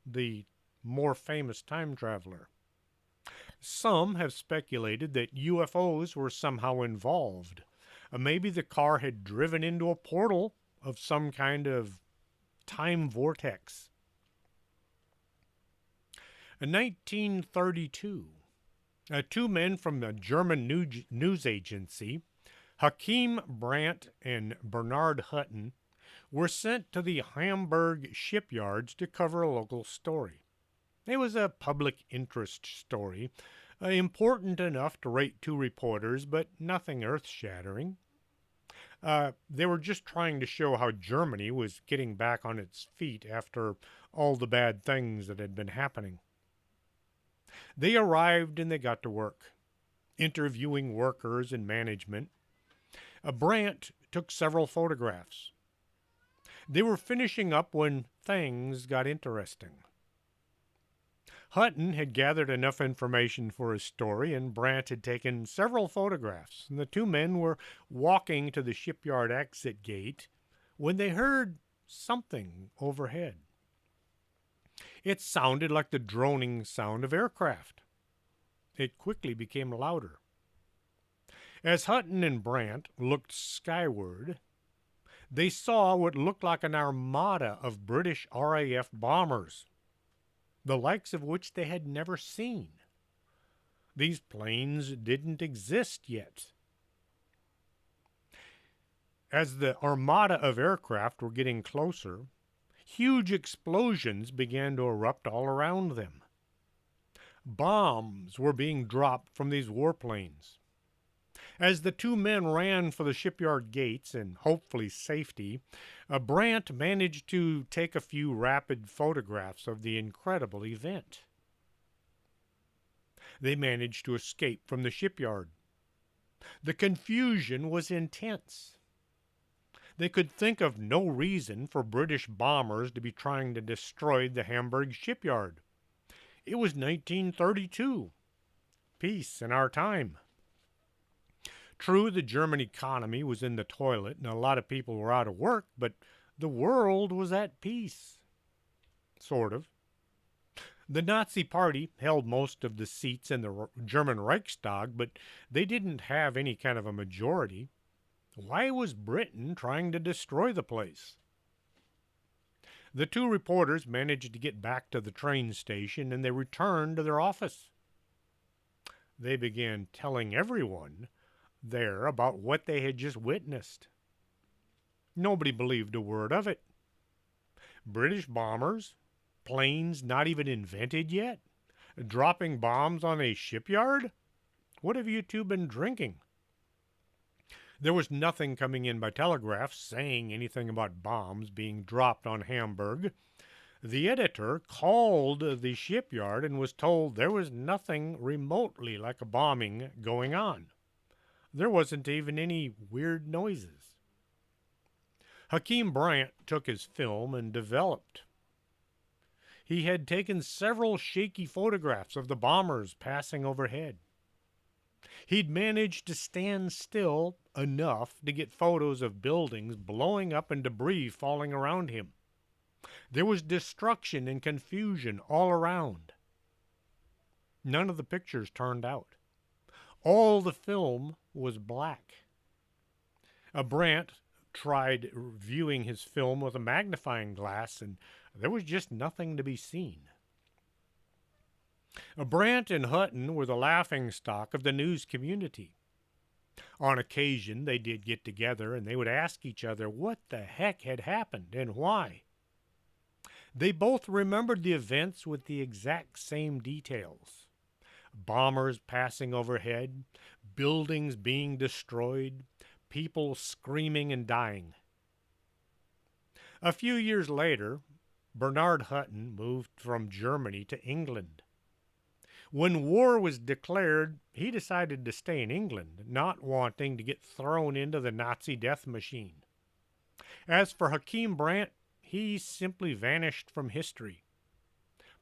the more famous time traveler. Some have speculated that UFOs were somehow involved. Maybe the car had driven into a portal of some kind of time vortex. In 1932, two men from the German news agency, Hakim Brandt and Bernard Hutton, were sent to the Hamburg shipyards to cover a local story. It was a public interest story, important enough to rate two reporters, but nothing earth-shattering. They were just trying to show how Germany was getting back on its feet after all the bad things that had been happening. They arrived and they got to work, interviewing workers and management. Brandt took several photographs. They were finishing up when things got interesting. Hutton had gathered enough information for his story, and Brandt had taken several photographs, and the two men were walking to the shipyard exit gate when they heard something overhead. It sounded like the droning sound of aircraft. It quickly became louder. As Hutton and Brandt looked skyward, they saw what looked like an armada of British RAF bombers, the likes of which they had never seen. These planes didn't exist yet. As the armada of aircraft were getting closer, huge explosions began to erupt all around them. Bombs were being dropped from these warplanes. As the two men ran for the shipyard gates and hopefully safety, Brandt managed to take a few rapid photographs of the incredible event. They managed to escape from the shipyard. The confusion was intense. They could think of no reason for British bombers to be trying to destroy the Hamburg shipyard. It was 1932. Peace in our time. True, the German economy was in the toilet and a lot of people were out of work, but the world was at peace. Sort of. The Nazi Party held most of the seats in the German Reichstag, but they didn't have any kind of a majority. Why was Britain trying to destroy the place? The two reporters managed to get back to the train station and they returned to their office. They began telling everyone there about what they had just witnessed. Nobody believed a word of it. British bombers, planes not even invented yet, dropping bombs on a shipyard? What have you two been drinking? There was nothing coming in by telegraph saying anything about bombs being dropped on Hamburg. The editor called the shipyard and was told there was nothing remotely like a bombing going on. There wasn't even any weird noises. Hakeem Brandt took his film and developed. He had taken several shaky photographs of the bombers passing overhead. He'd managed to stand still enough to get photos of buildings blowing up and debris falling around him. There was destruction and confusion all around. None of the pictures turned out. All the film was black. Brandt tried viewing his film with a magnifying glass, and there was just nothing to be seen. Brandt and Hutton were the laughingstock of the news community. On occasion, they did get together and they would ask each other what the heck had happened and why. They both remembered the events with the exact same details. Bombers passing overhead, buildings being destroyed, people screaming and dying. A few years later, Bernard Hutton moved from Germany to England. When war was declared, he decided to stay in England, not wanting to get thrown into the Nazi death machine. As for Hakeem Brandt, he simply vanished from history.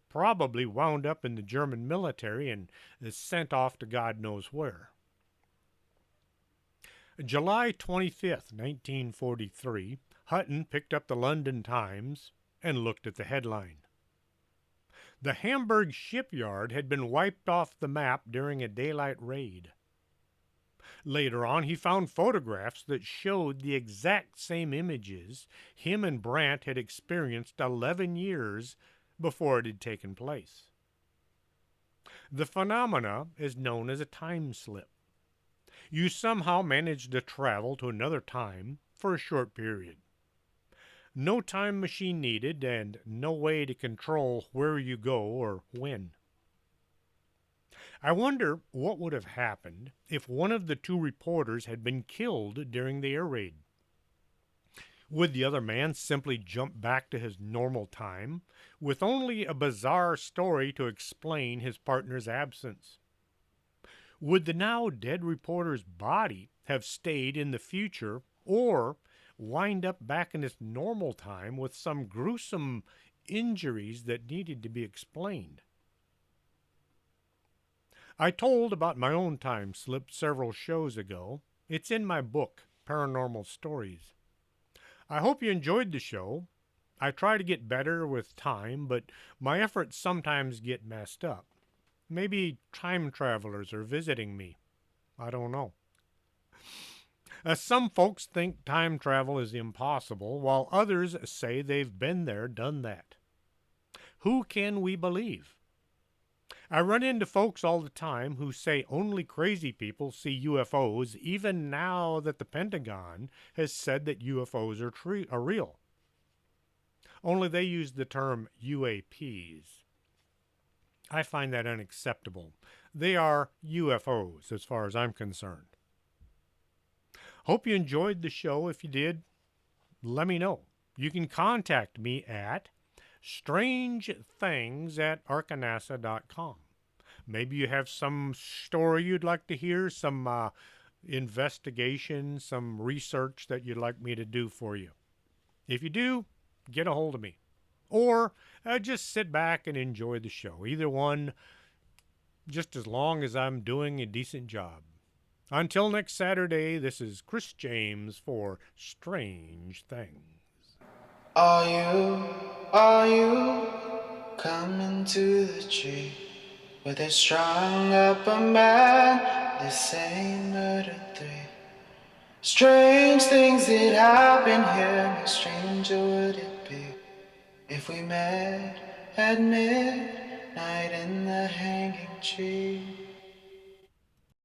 Probably wound up in the German military and is sent off to God knows where. July 25th, 1943, Hutton picked up the London Times and looked at the headline. The Hamburg shipyard had been wiped off the map during a daylight raid. Later on, he found photographs that showed the exact same images him and Brandt had experienced 11 years before it had taken place. The phenomena is known as a time slip. You somehow manage to travel to another time for a short period. No time machine needed and no way to control where you go or when. I wonder what would have happened if one of the two reporters had been killed during the air raid. Would the other man simply jump back to his normal time with only a bizarre story to explain his partner's absence? Would the now dead reporter's body have stayed in the future or wind up back in its normal time with some gruesome injuries that needed to be explained? I told about my own time slip several shows ago. It's in my book, Paranormal Stories. I hope you enjoyed the show. I try to get better with time, but my efforts sometimes get messed up. Maybe time travelers are visiting me. I don't know. Some folks think time travel is impossible, while others say they've been there, done that. Who can we believe? I run into folks all the time who say only crazy people see UFOs, even now that the Pentagon has said that UFOs are real. Only they use the term UAPs. I find that unacceptable. They are UFOs as far as I'm concerned. Hope you enjoyed the show. If you did, let me know. You can contact me at strangethings@arkanasa.com. Maybe you have some story you'd like to hear, some investigation, some research that you'd like me to do for you. If you do, get a hold of me. Or just sit back and enjoy the show. Either one, just as long as I'm doing a decent job. Until next Saturday, this is Chris James for Strange Things. Are you coming to the tree where they strung up a man? They say murder three. Strange things that happen here, no stranger would it be if we met at midnight in the hanging tree.